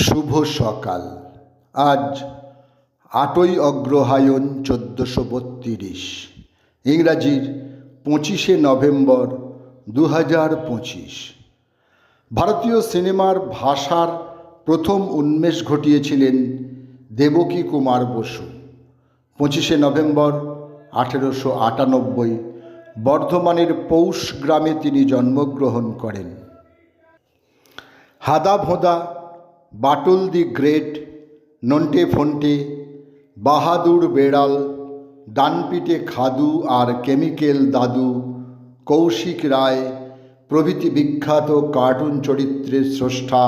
শুভ সকাল। আজ 8ই অগ্রহায়ণ 1432, ইংরাজির 25শে নভেম্বর 2025। ভারতীয় সিনেমার ভাষার প্রথম উন্মেষ ঘটিয়েছিলেন দেবকী কুমার বসু। 25শে নভেম্বর 1898 বর্ধমানের পৌষ গ্রামে তিনি জন্মগ্রহণ করেন। হাদা ভোঁদা, বাটুল দি গ্রেট, নন্টে ফন্টে, বাহাদুর বেড়াল, ডানপিটে খাদু আর কেমিক্যাল দাদু, কৌশিক রায় প্রভৃতি বিখ্যাত কার্টুন চরিত্রের স্রষ্টা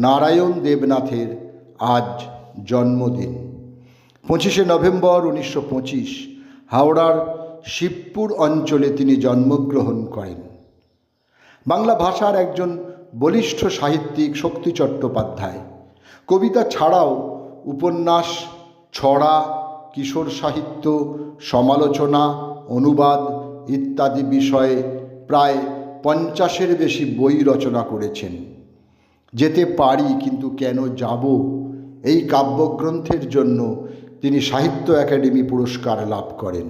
নারায়ণ দেবনাথের আজ জন্মদিন। 25শে নভেম্বর 1925 হাওড়ার শিবপুর অঞ্চলে তিনি জন্মগ্রহণ করেন। বাংলা ভাষার একজন বলিষ্ঠ সাহিত্যিক শক্তি চট্টোপাধ্যায় কবিতা ছাড়াও উপন্যাস, ছড়া, কিশোর সাহিত্য, সমালোচনা, অনুবাদ ইত্যাদি বিষয়ে প্রায় 50-এর বেশি বই রচনা করেছেন। যেতে পারি কিন্তু কেন যাব এই কাব্যগ্রন্থের জন্য তিনি সাহিত্য একাডেমি পুরস্কার লাভ করেন।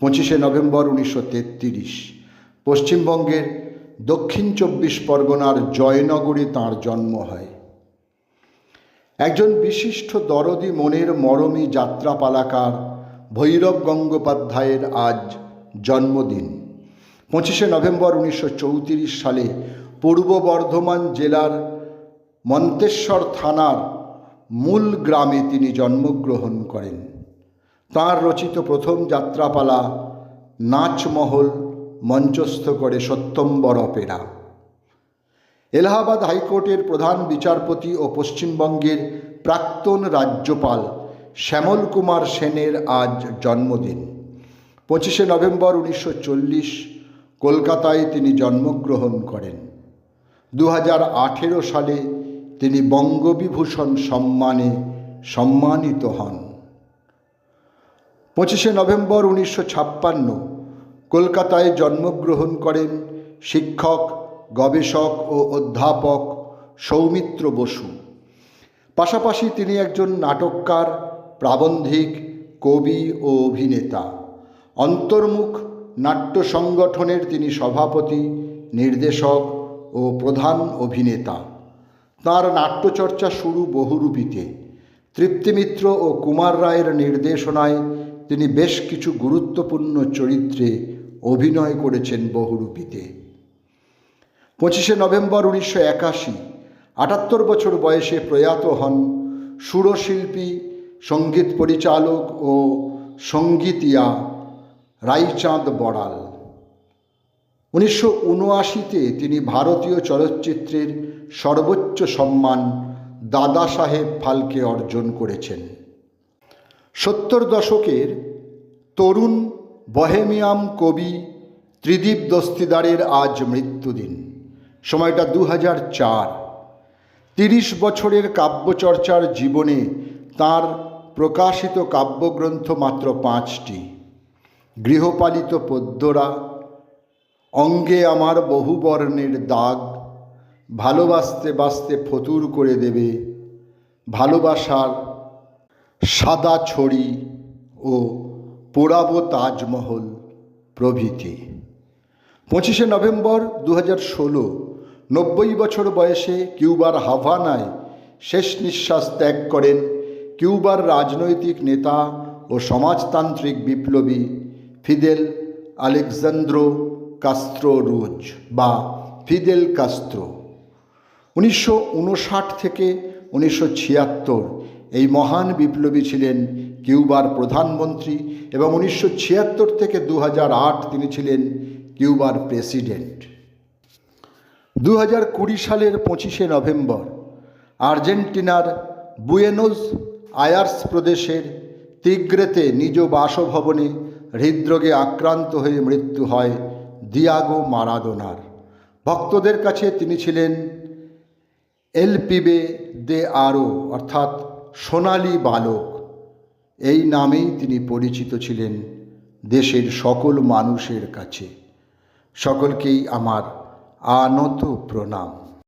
25শে নভেম্বর 1933 পশ্চিমবঙ্গের দক্ষিণ 24 পরগনার জয়নগরে তাঁর জন্ম হয়। একজন বিশিষ্ট দরদি মনের মরমী যাত্রাপালাকার ভৈরব গঙ্গোপাধ্যায়ের আজ জন্মদিন। 25শে নভেম্বর 1934 সালে পূর্ব বর্ধমান জেলার মন্তেশ্বর থানার মূল গ্রামে তিনি জন্মগ্রহণ করেন। তাঁর রচিত প্রথম যাত্রাপালা নাচমহল মঞ্চস্থ করে সত্যম্বর অপেরা। এলাহাবাদ হাইকোর্টের প্রধান বিচারপতি ও পশ্চিমবঙ্গের প্রাক্তন রাজ্যপাল শ্যামল কুমার সেনের আজ জন্মদিন। 25শে নভেম্বর 1940 কলকাতায় তিনি জন্মগ্রহণ করেন। 2018 সালে তিনি বঙ্গবিভূষণ সম্মানে সম্মানিত হন। 25শে নভেম্বর 1956 কলকাতায় জন্মগ্রহণ করেন শিক্ষক, গবেষক ও অধ্যাপক সৌমিত্র বসু। পাশাপাশি তিনি একজন নাটককার, প্রাবন্ধিক, কবি ও অভিনেতা। অন্তর্মুখ নাট্য সংগঠনের তিনি সভাপতি, নির্দেশক ও প্রধান অভিনেতা। তাঁর নাট্যচর্চা শুরু বহুরূপীতে। তৃপ্তিমিত্র ও কুমার রায়ের নির্দেশনায় তিনি বেশ কিছু গুরুত্বপূর্ণ চরিত্রে অভিনয় করেছেন বহুরূপীতে। 25শে নভেম্বর 1981 78 বছর বয়সে প্রয়াত হন সুরশিল্পী, সঙ্গীত পরিচালক ও সঙ্গীতিয়া রাইচাঁদ বড়াল। 1979-তে তিনি ভারতীয় চলচ্চিত্রের সর্বোচ্চ সম্মান দাদা সাহেব ফালকে অর্জন করেছেন। 70 দশকের তরুণ বহেমিয়াম কবি ত্রিদীপ দস্তিদারের আজ মৃত্যুদিন। সময়টা 2004। 30 বছরের কাব্যচর্চার জীবনে তাঁর প্রকাশিত কাব্যগ্রন্থ মাত্র 5টি। গৃহপালিত পদ্মরা, অঙ্গে আমার বহু বর্ণের দাগ, ভালোবাসতে বাসতে ফতুর করে দেবে, ভালোবাসার সাদা ছড়ি ও পোড়াবো তাজমহল প্রভৃতি। 25শে নভেম্বর 2016 90 বছর বয়সে কিউবার হাভানায় শেষ নিঃশ্বাস ত্যাগ করেন কিউবার রাজনৈতিক নেতা ও সমাজতান্ত্রিক বিপ্লবী ফিদেল আলেকজান্দ্রো কাস্ত্রো রুজ বা ফিদেল কাস্ত্রো। 1959 থেকে 1976 এই মহান বিপ্লবী ছিলেন কিউবার প্রধানমন্ত্রী এবং 1976 থেকে 2008 তিনি ছিলেন কিউবার প্রেসিডেন্ট। 2020 সালের 25শে নভেম্বর আর্জেন্টিনার বুয়েনোস আয়ার্স প্রদেশের তিগ্রেতে নিজ বাসভবনে হৃদরোগে আক্রান্ত হয়ে মৃত্যু হয় দিয়াগো মারাদোনার। ভক্তদের কাছে তিনি ছিলেন এল পিবে দে আরো অর্থাৎ সোনালি বালক। এই নামেই তিনি পরিচিত ছিলেন দেশের সকল মানুষের কাছে। সকলকেই আমার আনত প্রণাম।